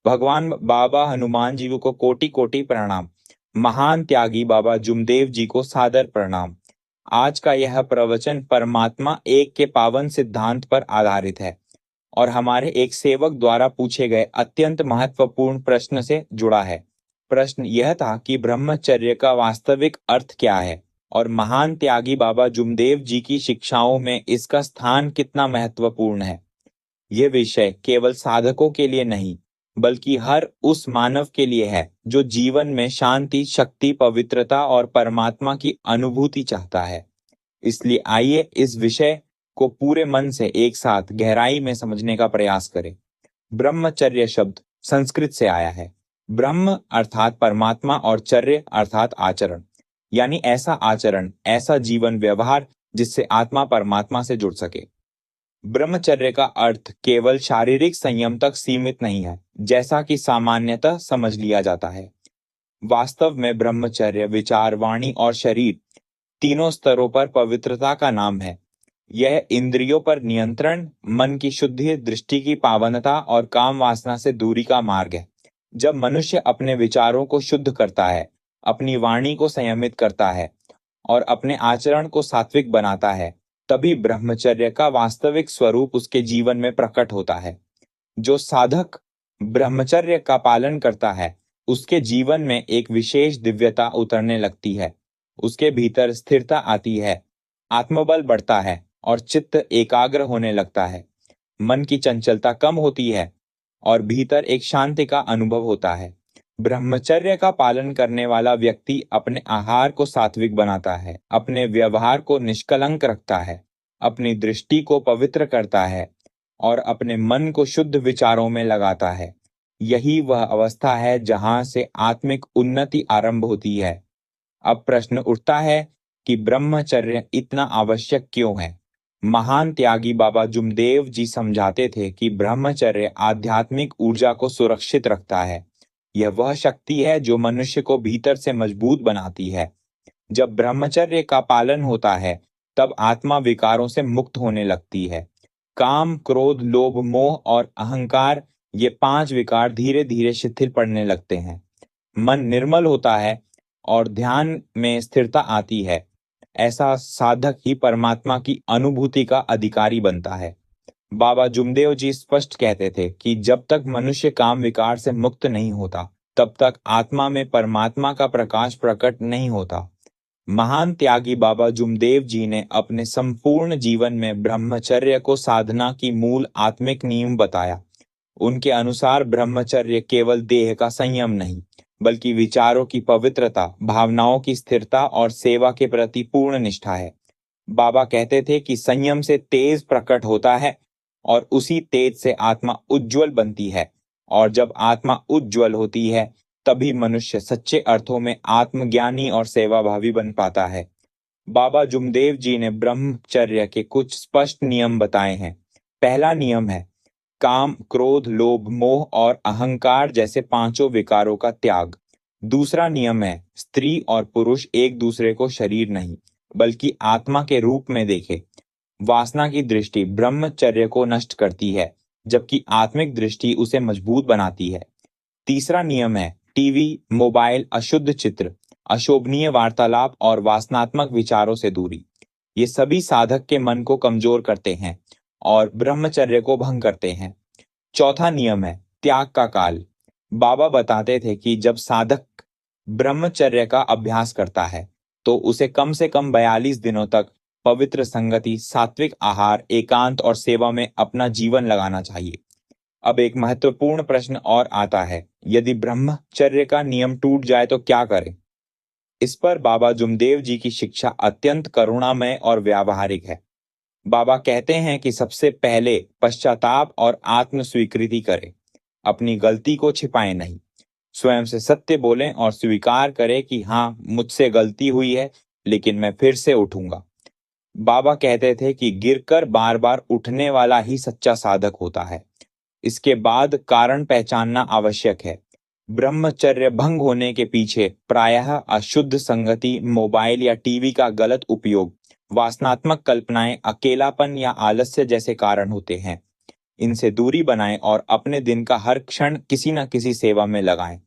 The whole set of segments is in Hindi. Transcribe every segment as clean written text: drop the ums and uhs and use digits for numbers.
भगवान बाबा हनुमान जी को कोटि कोटि प्रणाम। महान त्यागी बाबा जुमदेव जी को सादर प्रणाम। आज का यह प्रवचन परमात्मा एक के पावन सिद्धांत पर आधारित है और हमारे एक सेवक द्वारा पूछे गए अत्यंत महत्वपूर्ण प्रश्न से जुड़ा है। प्रश्न यह था कि ब्रह्मचर्य का वास्तविक अर्थ क्या है और महान त्यागी बाबा जुमदेव जी की शिक्षाओं में इसका स्थान कितना महत्वपूर्ण है। यह विषय केवल साधकों के लिए नहीं बल्कि हर उस मानव के लिए है जो जीवन में शांति, शक्ति, पवित्रता और परमात्मा की अनुभूति चाहता है। इसलिए आइए इस विषय को पूरे मन से एक साथ गहराई में समझने का प्रयास करें। ब्रह्मचर्य शब्द संस्कृत से आया है। ब्रह्म अर्थात परमात्मा और चर्य अर्थात आचरण, यानी ऐसा आचरण, ऐसा जीवन व्यवहार जिससे आत्मा परमात्मा से जुड़ सके। ब्रह्मचर्य का अर्थ केवल शारीरिक संयम तक सीमित नहीं है जैसा कि सामान्यतः समझ लिया जाता है। वास्तव में ब्रह्मचर्य विचार, वाणी और शरीर तीनों स्तरों पर पवित्रता का नाम है। यह इंद्रियों पर नियंत्रण, मन की शुद्धि, दृष्टि की पावनता और काम वासना से दूरी का मार्ग है। जब मनुष्य अपने विचारों को शुद्ध करता है, अपनी वाणी को संयमित करता है और अपने आचरण को सात्विक बनाता है, तभी ब्रह्मचर्य का वास्तविक स्वरूप उसके जीवन में प्रकट होता है। जो साधक ब्रह्मचर्य का पालन करता है, उसके जीवन में एक विशेष दिव्यता उतरने लगती है। उसके भीतर स्थिरता आती है, आत्मबल बढ़ता है और चित्त एकाग्र होने लगता है। मन की चंचलता कम होती है और भीतर एक शांति का अनुभव होता है। ब्रह्मचर्य का पालन करने वाला व्यक्ति अपने आहार को सात्विक बनाता है, अपने व्यवहार को निष्कलंक रखता है, अपनी दृष्टि को पवित्र करता है और अपने मन को शुद्ध विचारों में लगाता है। यही वह अवस्था है जहां से आत्मिक उन्नति आरंभ होती है। अब प्रश्न उठता है कि ब्रह्मचर्य इतना आवश्यक क्यों है। महान त्यागी बाबा जुमदेव जी समझाते थे कि ब्रह्मचर्य आध्यात्मिक ऊर्जा को सुरक्षित रखता है। यह वह शक्ति है जो मनुष्य को भीतर से मजबूत बनाती है। जब ब्रह्मचर्य का पालन होता है तब आत्मा विकारों से मुक्त होने लगती है। काम, क्रोध, लोभ, मोह और अहंकार, ये 5 विकार धीरे धीरे शिथिल पड़ने लगते हैं। मन निर्मल होता है और ध्यान में स्थिरता आती है। ऐसा साधक ही परमात्मा की अनुभूति का अधिकारी बनता है। बाबा जुमदेव जी स्पष्ट कहते थे कि जब तक मनुष्य काम विकार से मुक्त नहीं होता, तब तक आत्मा में परमात्मा का प्रकाश प्रकट नहीं होता। महान त्यागी बाबा जुमदेव जी ने अपने संपूर्ण जीवन में ब्रह्मचर्य को साधना की मूल आत्मिक नींव बताया। उनके अनुसार ब्रह्मचर्य केवल देह का संयम नहीं, बल्कि विचारों की पवित्रता, भावनाओं की स्थिरता और सेवा के प्रति पूर्ण निष्ठा है। बाबा कहते थे कि संयम से तेज प्रकट होता है और उसी तेज से आत्मा उज्जवल बनती है, और जब आत्मा उज्जवल होती है तभी मनुष्य सच्चे अर्थों में आत्मज्ञानी और सेवाभावी बन पाता है। बाबा जुमदेव जी ने ब्रह्मचर्य के कुछ स्पष्ट नियम बताए हैं। पहला नियम है काम, क्रोध, लोभ, मोह और अहंकार जैसे 5 विकारों का त्याग। दूसरा नियम है स्त्री और पुरुष एक दूसरे को शरीर नहीं बल्कि आत्मा के रूप में देखे। वासना की दृष्टि ब्रह्मचर्य को नष्ट करती है, जबकि आत्मिक दृष्टि उसे मजबूत बनाती है। तीसरा नियम है टीवी, मोबाइल, अशुद्ध चित्र, अशोभनीय वार्तालाप और वासनात्मक विचारों से दूरी। ये सभी साधक के मन को कमजोर करते हैं और ब्रह्मचर्य को भंग करते हैं। चौथा नियम है त्याग का काल। बाबा बताते थे कि जब साधक ब्रह्मचर्य का अभ्यास करता है तो उसे कम से कम 42 दिनों तक पवित्र संगति, सात्विक आहार, एकांत और सेवा में अपना जीवन लगाना चाहिए। अब एक महत्वपूर्ण प्रश्न और आता है, यदि ब्रह्मचर्य का नियम टूट जाए तो क्या करें। इस पर बाबा जुमदेव जी की शिक्षा अत्यंत करुणामय और व्यावहारिक है। बाबा कहते हैं कि सबसे पहले पश्चाताप और आत्म स्वीकृति करें। अपनी गलती को छिपाएं नहीं, स्वयं से सत्य बोलें और स्वीकार करें कि हाँ, मुझसे गलती हुई है, लेकिन मैं फिर से उठूंगा। बाबा कहते थे कि गिरकर बार बार उठने वाला ही सच्चा साधक होता है। इसके बाद कारण पहचानना आवश्यक है। ब्रह्मचर्य भंग होने के पीछे प्रायः अशुद्ध संगति, मोबाइल या टीवी का गलत उपयोग, वासनात्मक कल्पनाएं, अकेलापन या आलस्य जैसे कारण होते हैं। इनसे दूरी बनाएं और अपने दिन का हर क्षण किसी न किसी सेवा में लगाएं।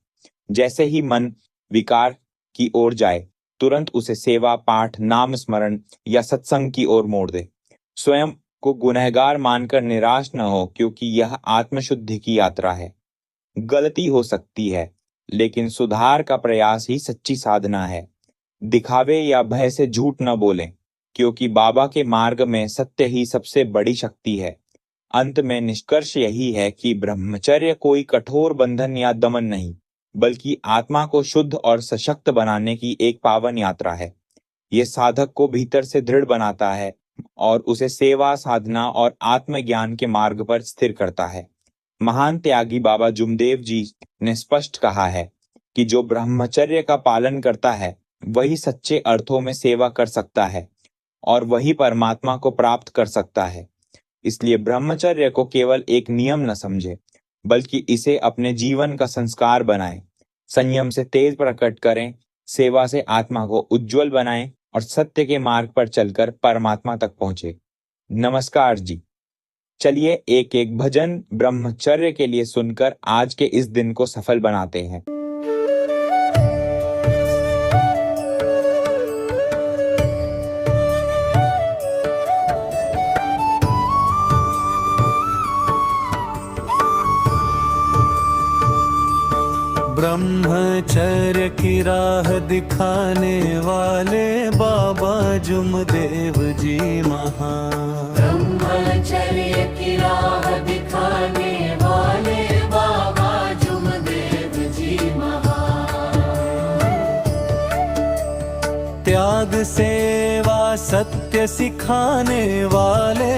जैसे ही मन विकार की ओर जाए, तुरंत उसे सेवा, पाठ, नाम स्मरण या सत्संग की ओर मोड़ दे। स्वयं को गुनहगार मानकर निराश न हो, क्योंकि यह आत्मशुद्धि की यात्रा है। गलती हो सकती है, लेकिन सुधार का प्रयास ही सच्ची साधना है। दिखावे या भय से झूठ न बोलें, क्योंकि बाबा के मार्ग में सत्य ही सबसे बड़ी शक्ति है। अंत में निष्कर्ष यही है कि ब्रह्मचर्य कोई कठोर बंधन या दमन नहीं, बल्कि आत्मा को शुद्ध और सशक्त बनाने की एक पावन यात्रा है। ये साधक को भीतर से दृढ़ बनाता है और उसे सेवा, साधना और आत्मज्ञान के मार्ग पर स्थिर करता है। महान त्यागी बाबा जुमदेव जी ने स्पष्ट कहा है कि जो ब्रह्मचर्य का पालन करता है वही सच्चे अर्थों में सेवा कर सकता है और वही परमात्मा को प्राप्त कर सकता है। इसलिए ब्रह्मचर्य को केवल एक नियम न समझे, बल्कि इसे अपने जीवन का संस्कार बनाएं। संयम से तेज प्रकट करें, सेवा से आत्मा को उज्जवल बनाएं और सत्य के मार्ग पर चलकर परमात्मा तक पहुंचे। नमस्कार जी। चलिए एक एक भजन ब्रह्मचर्य के लिए सुनकर आज के इस दिन को सफल बनाते हैं। ब्रह्मचर्य की राह दिखाने वाले बाबा जुमदेव जी महान। ब्रह्मचर्य की राह दिखाने वाले बाबा जुमदेव जी महान। त्याग, सेवा, सत्य सिखाने वाले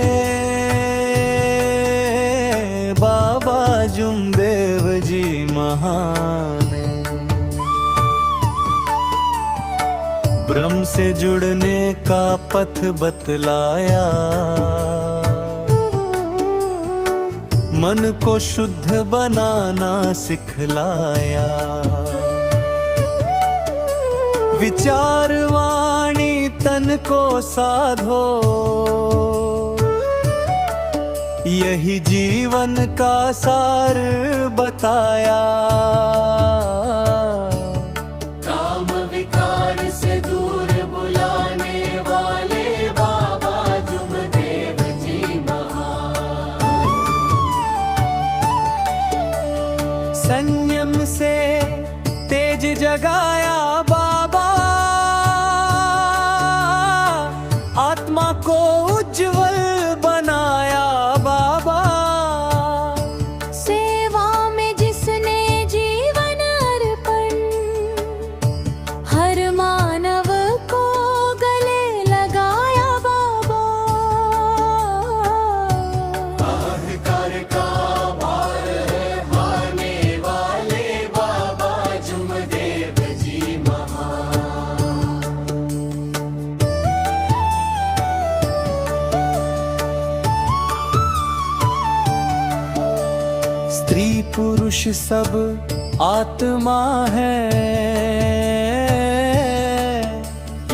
बाबा जुमदेव जी महान। ब्रह्म से जुड़ने का पथ बतलाया, मन को शुद्ध बनाना सिखलाया। विचार, वाणी, तन को साधो, यही जीवन का सार बताया। काम विकार से दूर बुलाने वाले बाबा जुमदेव जी महान। संयम से तेज जगाया बाबा, आत्मा को उज्जवल बनाया बाबा। सेवा में जिसने जीवन अर्पण, हर मानव को गले लगाया बाबा। अहंकार का भार है भाने वाले बाबा जुमदेव जी महान। स्त्री पुरुष सब आत्मा है,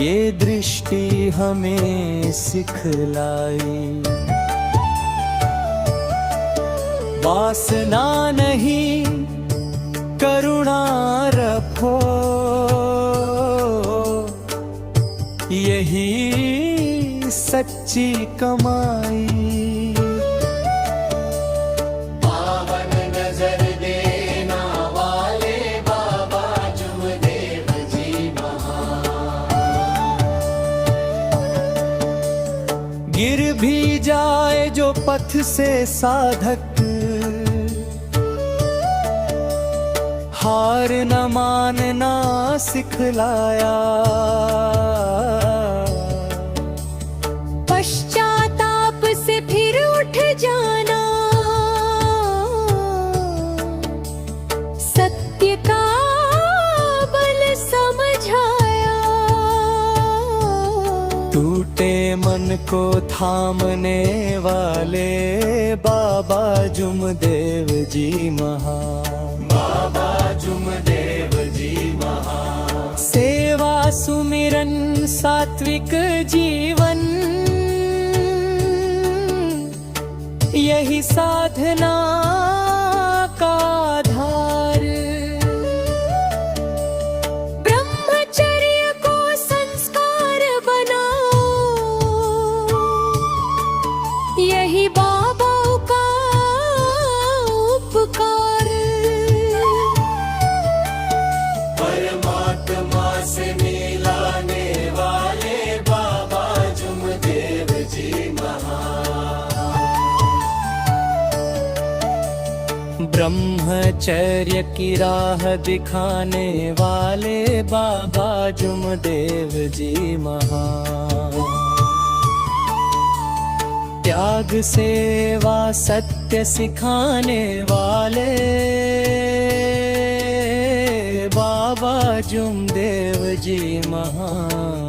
ये दृष्टि हमें सिखलाई। वासना नहीं, करुणा रखो, यही सच्ची कमाई। पावन नजर देना वाले बाबा जुमदेव जी महान। गिर भी जाए जो पथ से साधक, हार न मानना सिखलाया। पश्चाताप से फिर उठ जाना, सत्य का बल समझाया। टूटे मन को थामने वाले बाबा जुमदेव जी महान। बाबा जुमदेव जी महान। सेवा, सुमिरन, सात्विक जीवन, यही साधना का आधार। ब्रह्मचर्य को संस्कार बनाओ, यही बाबा का उपकार। परमात्मा से मिलाने वाले बाबा जुमदेव जी महान। ब्रह्मचर्य की राह दिखाने वाले बाबा जुमदेव जी महान। त्याग सेवा सत्य सिखाने वाले बाबा जुमदेव जी महान।